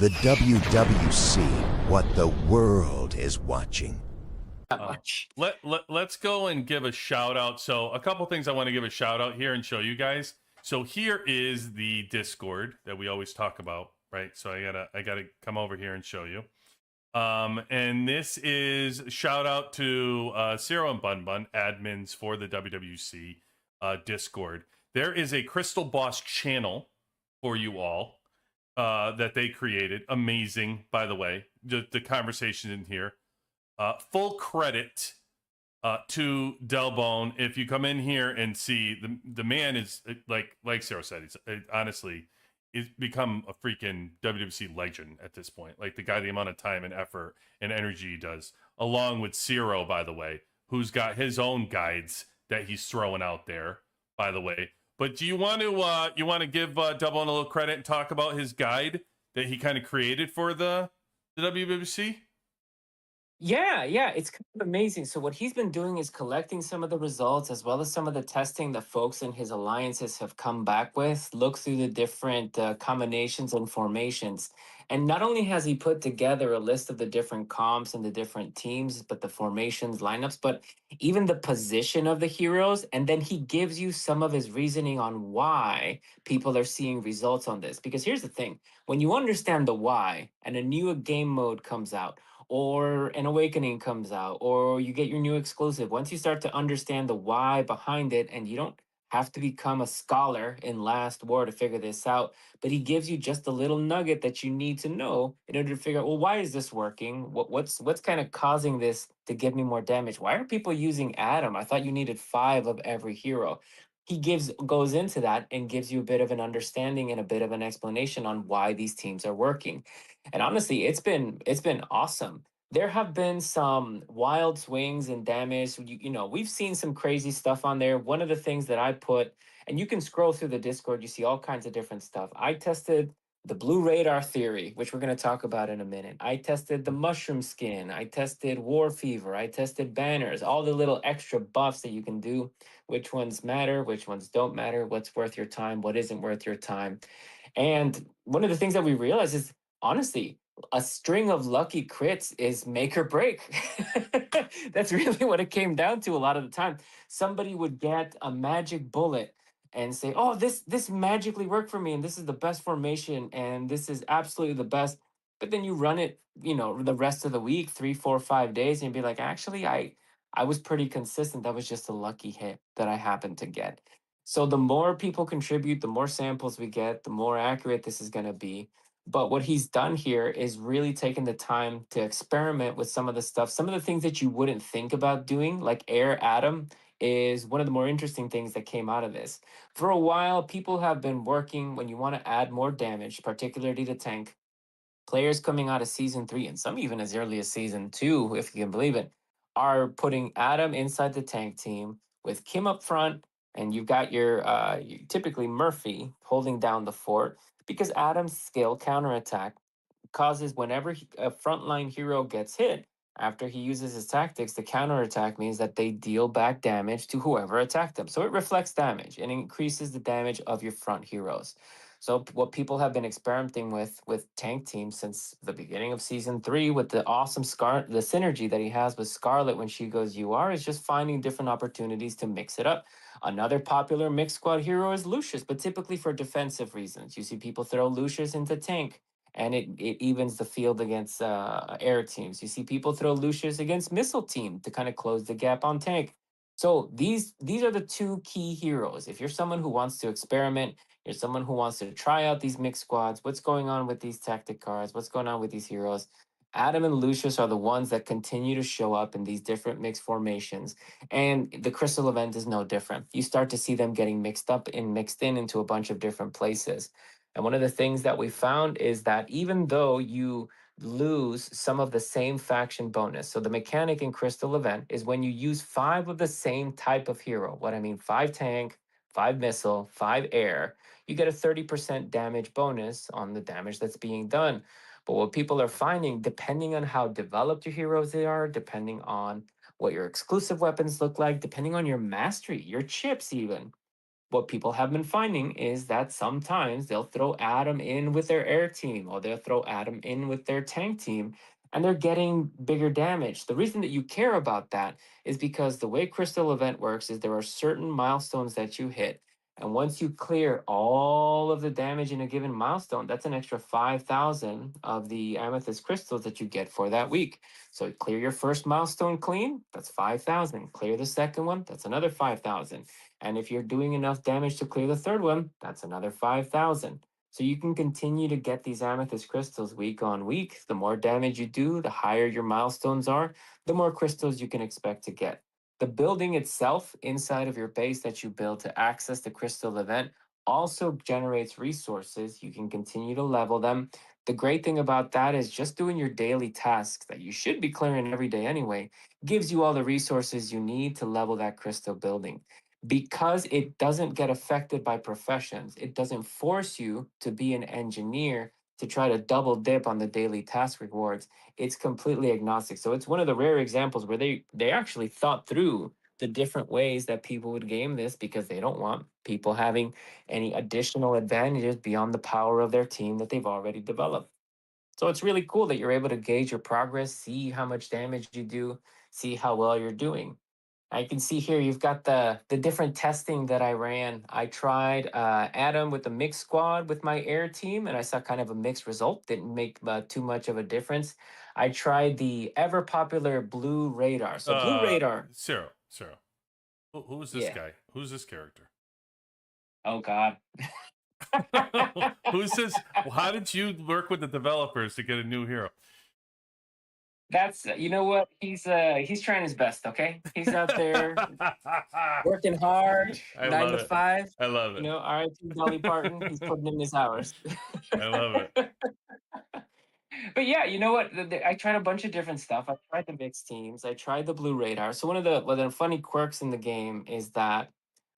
The WWC, what the world is watching. Let's go and give a shout out. So a couple things I want to give a shout out here and show you guys. So here is the Discord that we always talk about, right? So I gotta come over here and show you. And this is shout out to Cero and Bun Bun, admins for the WWC Discord. There is a Crystal Boss channel for you all that they created. Amazing, by the way. The conversation in here. Full credit to Delbone. If you come in here and see the man is like Cero said, he's honestly is become a freaking WWC legend at this point. Like the guy, the amount of time and effort and energy he does, along with Cero, by the way, who's got his own guides that he's throwing out there, by the way. But do you want to give Delbone a little credit and talk about his guide that he kind of created for the WWC? Yeah, it's kind of amazing. So what he's been doing is collecting some of the results as well as some of the testing that folks in his alliances have come back with, look through the different combinations and formations. And not only has he put together a list of the different comps and the different teams, but the formations, lineups, but even the position of the heroes. And then he gives you some of his reasoning on why people are seeing results on this. Because here's the thing, when you understand the why and a new game mode comes out, or an awakening comes out, or you get your new exclusive, once you start to understand the why behind it, and you don't have to become a scholar in Last War to figure this out, but he gives you just a little nugget that you need to know in order to figure out, well, why is this working? What's kind of causing this to give me more damage? Why are people using Adam? I thought you needed 5 of every hero. He goes into that and gives you a bit of an understanding and a bit of an explanation on why these teams are working. And honestly, it's been awesome. There have been some wild swings and damage. We've seen some crazy stuff on there. One of the things that I put, and you can scroll through the Discord, you see all kinds of different stuff. I tested the blue radar theory, which we're going to talk about in a minute. I tested the mushroom skin. I tested war fever. I tested banners, all the little extra buffs that you can do. Which ones matter, which ones don't matter, what's worth your time, what isn't worth your time. And one of the things that we realize is, honestly, a string of lucky crits is make or break. That's really what it came down to a lot of the time. Somebody would get a magic bullet and say, "Oh, this magically worked for me, and this is the best formation, and this is absolutely the best." But then you run it, the rest of the week, 3, 4, 5 days, and you'd be like, "Actually, I was pretty consistent. That was just a lucky hit that I happened to get." So the more people contribute, the more samples we get, the more accurate this is going to be. But what he's done here is really taken the time to experiment with some of the stuff, some of the things that you wouldn't think about doing, like Air Atom is one of the more interesting things that came out of this. For a while, people have been working when you want to add more damage, particularly to tank. Players coming out of season 3, and some even as early as season 2, if you can believe it, are putting Adam inside the tank team with Kim up front, and you've got your typically Murphy holding down the fort, because Adam's skill counterattack causes whenever a frontline hero gets hit, after he uses his tactics, the counterattack means that they deal back damage to whoever attacked them. So it reflects damage and increases the damage of your front heroes. So what people have been experimenting with tank teams since the beginning of season 3, with the awesome the synergy that he has with Scarlet when she goes UR, is just finding different opportunities to mix it up. Another popular mixed squad hero is Lucius, but typically for defensive reasons. You see people throw Lucius into tank, and it evens the field against air teams. You see people throw Lucius against missile team to kind of close the gap on tank. So these are the 2 key heroes. If you're someone who wants to experiment, you're someone who wants to try out these mixed squads, what's going on with these tactic cards, what's going on with these heroes, Adam and Lucius are the ones that continue to show up in these different mixed formations. And the Crystal event is no different. You start to see them getting mixed up and mixed in into a bunch of different places. And one of the things that we found is that even though you lose some of the same faction bonus, so the mechanic in Crystal event is when you use 5 of the same type of hero. What I mean, 5 tank, 5 missile, 5 air, you get a 30% damage bonus on the damage that's being done. But what people are finding, depending on how developed your heroes they are, depending on what your exclusive weapons look like, depending on your mastery, your chips even, what people have been finding is that sometimes they'll throw Adam in with their air team, or they'll throw Adam in with their tank team, and they're getting bigger damage. The reason that you care about that is because the way Crystal Event works is there are certain milestones that you hit. And once you clear all of the damage in a given milestone, that's an extra 5,000 of the amethyst crystals that you get for that week. So clear your first milestone clean, that's 5,000. Clear the second one, that's another 5,000. And if you're doing enough damage to clear the third one, that's another 5,000. So you can continue to get these amethyst crystals week on week. The more damage you do, the higher your milestones are, the more crystals you can expect to get. The building itself inside of your base that you build to access the crystal event also generates resources. You can continue to level them. The great thing about that is just doing your daily tasks that you should be clearing every day anyway gives you all the resources you need to level that crystal building. Because it doesn't get affected by professions, it doesn't force you to be an engineer to try to double dip on the daily task rewards. It's completely agnostic. So it's one of the rare examples where they actually thought through the different ways that people would game this, because they don't want people having any additional advantages beyond the power of their team that they've already developed. So it's really cool that you're able to gauge your progress, see how much damage you do, see how well you're doing. I can see here you've got the different testing that I ran. I tried Adam with the mixed squad with my air team, and I saw kind of a mixed result. Didn't make too much of a difference. I tried the ever popular blue radar. So blue radar, Cero. Who's this yeah. guy? Who's this character? Oh God. Who's this? How did you work with the developers to get a new hero? That's you know what, he's trying his best. Okay, he's out there working hard, I 9 love to it. 5. I love You it. know, R.I.P. Dolly Parton. He's putting in his hours. I love it. But yeah, you know what? I tried a bunch of different stuff. I tried the mixed teams. I tried the blue radar. So one of the funny quirks in the game is that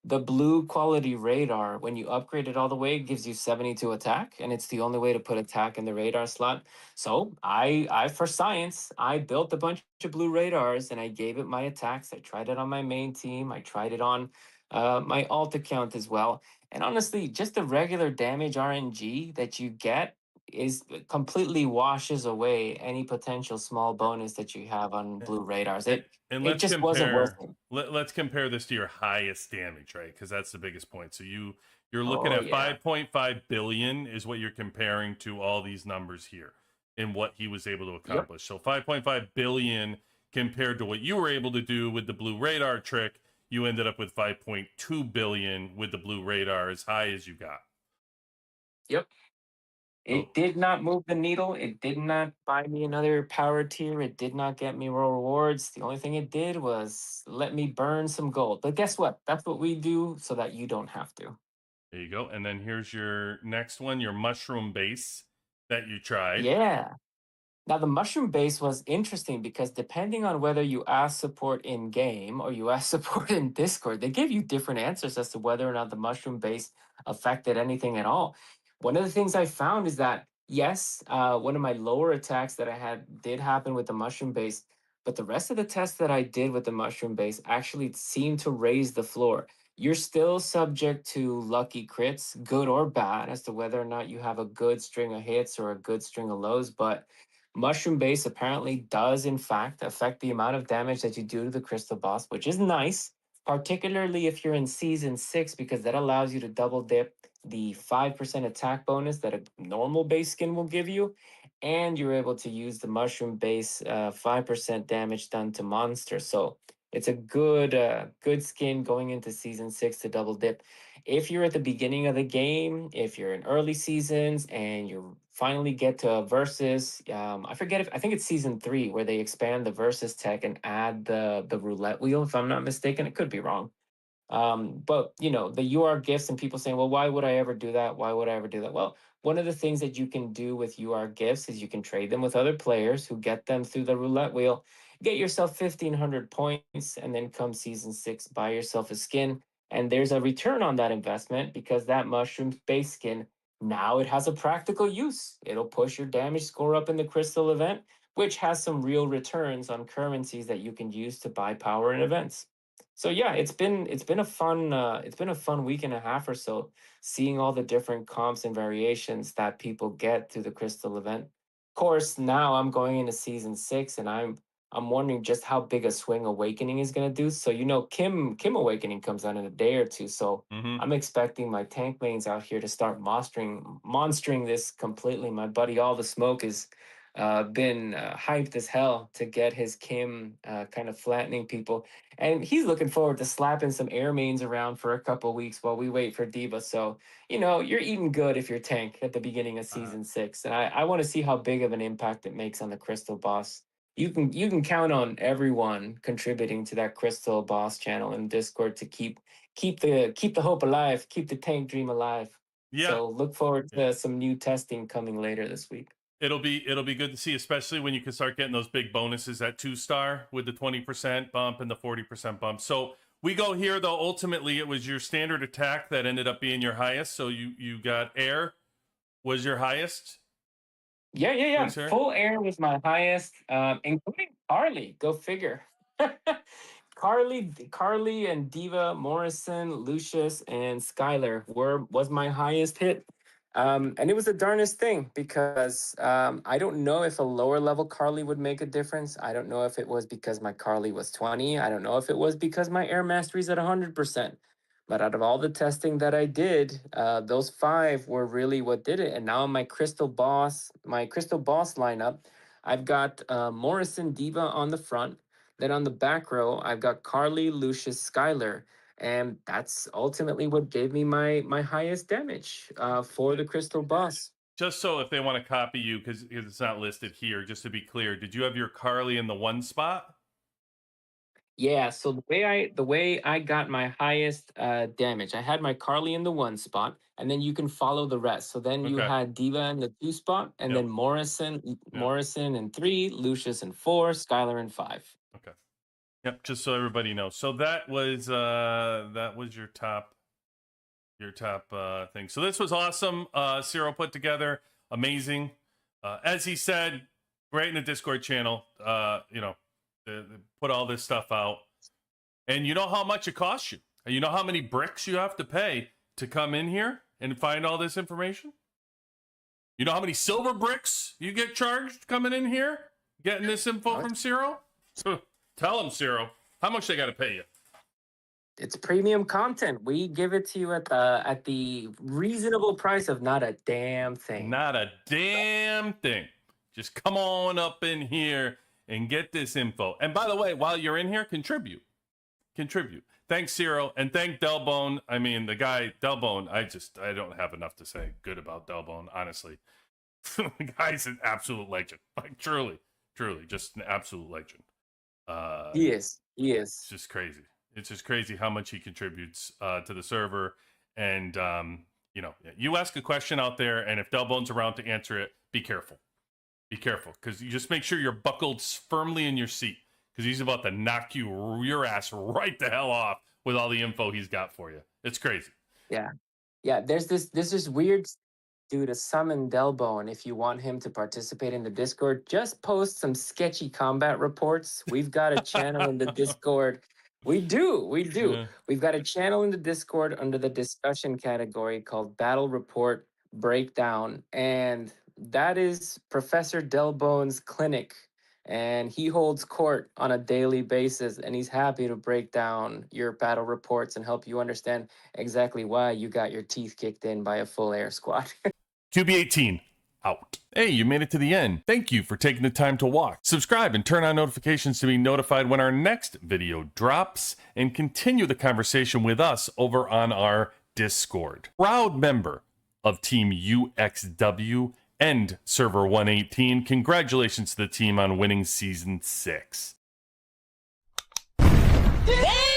the blue quality radar, when you upgrade it all the way, gives you 72 attack, and it's the only way to put attack in the radar slot. So I for science, I built a bunch of blue radars and I gave it my attacks. I tried it on my main team. I tried it on my alt account as well. And honestly, just the regular damage RNG that you get is completely washes away any potential small bonus that you have on blue radars. And, It and it let's just wasn't worth compare. it. Let's compare this to your highest damage, right? Because that's the biggest point. So you're looking Oh at yeah. 5.5 billion is what you're comparing to all these numbers here and what he was able to Yep. accomplish. So 5.5 billion compared to what you were able to do with the blue radar trick, you ended up with 5.2 billion with the blue radar, as high as you got. Yep. So It did not move the needle. It did not buy me another power tier. It did not get me more rewards. The only thing it did was let me burn some gold. But guess what? That's what we do so that you don't have to. there you go. And then here's your next one, your mushroom base that you tried. Yeah. Now, the mushroom base was interesting because depending on whether you ask support in game or you ask support in Discord, they give you different answers as to whether or not the mushroom base affected anything at all. One of the things I found is that, yes, one of my lower attacks that I had did happen with the mushroom base, but the rest of the tests that I did with the mushroom base actually seemed to raise the floor. You're still subject to lucky crits, good or bad, as to whether or not you have a good string of hits or a good string of lows, but mushroom base apparently does, in fact, affect the amount of damage that you do to the crystal boss, which is nice, particularly if you're in season 6, because that allows you to double dip the 5% attack bonus that a normal base skin will give you. And you're able to use the mushroom base 5% damage done to monsters. So it's a good skin going into season 6 to double dip. If you're at the beginning of the game, if you're in early seasons and you finally get to a versus, I forget if I think it's season 3 where they expand the versus tech and add the roulette wheel. If I'm not mistaken, it could be wrong. But you know, the UR gifts and people saying, well, why would I ever do that? Why would I ever do that? Well, one of the things that you can do with UR gifts is you can trade them with other players who get them through the roulette wheel, get yourself 1,500 points, and then come season 6, buy yourself a skin. And there's a return on that investment because that mushroom base skin, now it has a practical use. It'll push your damage score up in the crystal event, which has some real returns on currencies that you can use to buy power in events. So yeah, it's been a fun week and a half or so, seeing all the different comps and variations that people get through the crystal event. Of course, now I'm going into season 6, and I'm wondering just how big a swing Awakening is gonna do. So Kim Awakening comes out in a day or two. So Mm-hmm. I'm expecting my tank mains out here to start monstering this completely. My buddy All the Smoke is been hyped as hell to get his Kim kind of flattening people, and he's looking forward to slapping some air mains around for a couple weeks while we wait for D.Va. So you're eating good if you're tank at the beginning of Uh, season 6, and I want to see how big of an impact it makes on the Crystal Boss. You can count on everyone contributing to that Crystal Boss channel in Discord to keep the hope alive, keep the tank dream alive. yeah. So look forward to some new testing coming later this week. It'll be good to see, especially when you can start getting those big bonuses at 2-star with the 20% bump and the 40% bump. So we go here though. Ultimately, it was your standard attack that ended up being your highest. So you got air was your highest. Yeah. Was there? Full air was my highest, including Carly. Go figure. Carly and D.Va, Morrison, Lucius, and Skyler was my highest hit. And it was the darnest thing because I don't know if a lower level Carly would make a difference. I don't know if it was because my Carly was 20. I don't know if it was because my air mastery's at 100%. But out of all the testing that I did, those 5 were really what did it. And now my Crystal Boss lineup, I've got Morrison, D.Va on the front. Then on the back row, I've got Carly, Lucius, Skyler. And that's ultimately what gave me my highest damage for the Crystal Boss. Just so if they want to copy you, because it's not listed here, just to be clear, did you have your Carly in the 1 spot? Yeah, so the way I got my highest damage, I had my Carly in the 1 spot, and then you can follow the rest. So then you Okay. had D.Va in the 2 spot, and Yep. then Morrison Yep. Morrison in 3, Lucius in 4, Skyler in 5. Okay. Yep. Just so everybody knows. So that was your top thing. So this was awesome. Cero put together, amazing. As he said, right in the Discord channel, put all this stuff out. And you know how much it costs you. And you know how many bricks you have to pay to come in here and find all this information? You know how many silver bricks you get charged coming in here, getting this info from Cero? Tell them, Cero, how much they got to pay you. It's premium content. We give it to you at the reasonable price of not a damn thing. Not a damn thing. Just come on up in here and get this info. And by the way, while you're in here, contribute. Thanks, Cero, and thank Delbone. I mean, the guy Delbone. I don't have enough to say good about Delbone, honestly. The guy's an absolute legend. Like truly, just an absolute legend. He is. It's just crazy. It's just crazy how much he contributes to the server. And you ask a question out there, and if Delbone's around to answer it, be careful. Be careful, because you just make sure you're buckled firmly in your seat, because he's about to knock your ass right the hell off with all the info he's got for you. It's crazy. Yeah. There's this weird dude to summon Delbone. If you want him to participate in the Discord, just post some sketchy combat reports. We've got a channel in the Discord. We do. Yeah. We've got a channel in the Discord under the discussion category called Battle Report Breakdown, and that is Professor Delbone's clinic. And he holds court on a daily basis, and he's happy to break down your battle reports and help you understand exactly why you got your teeth kicked in by a full air squad. QB18 out. Hey, you made it to the end. Thank you for taking the time to watch. Subscribe and turn on notifications to be notified when our next video drops, and continue the conversation with us over on our Discord. Proud member of Team UXW and Server 118. Congratulations to the team on winning Season 6. Damn!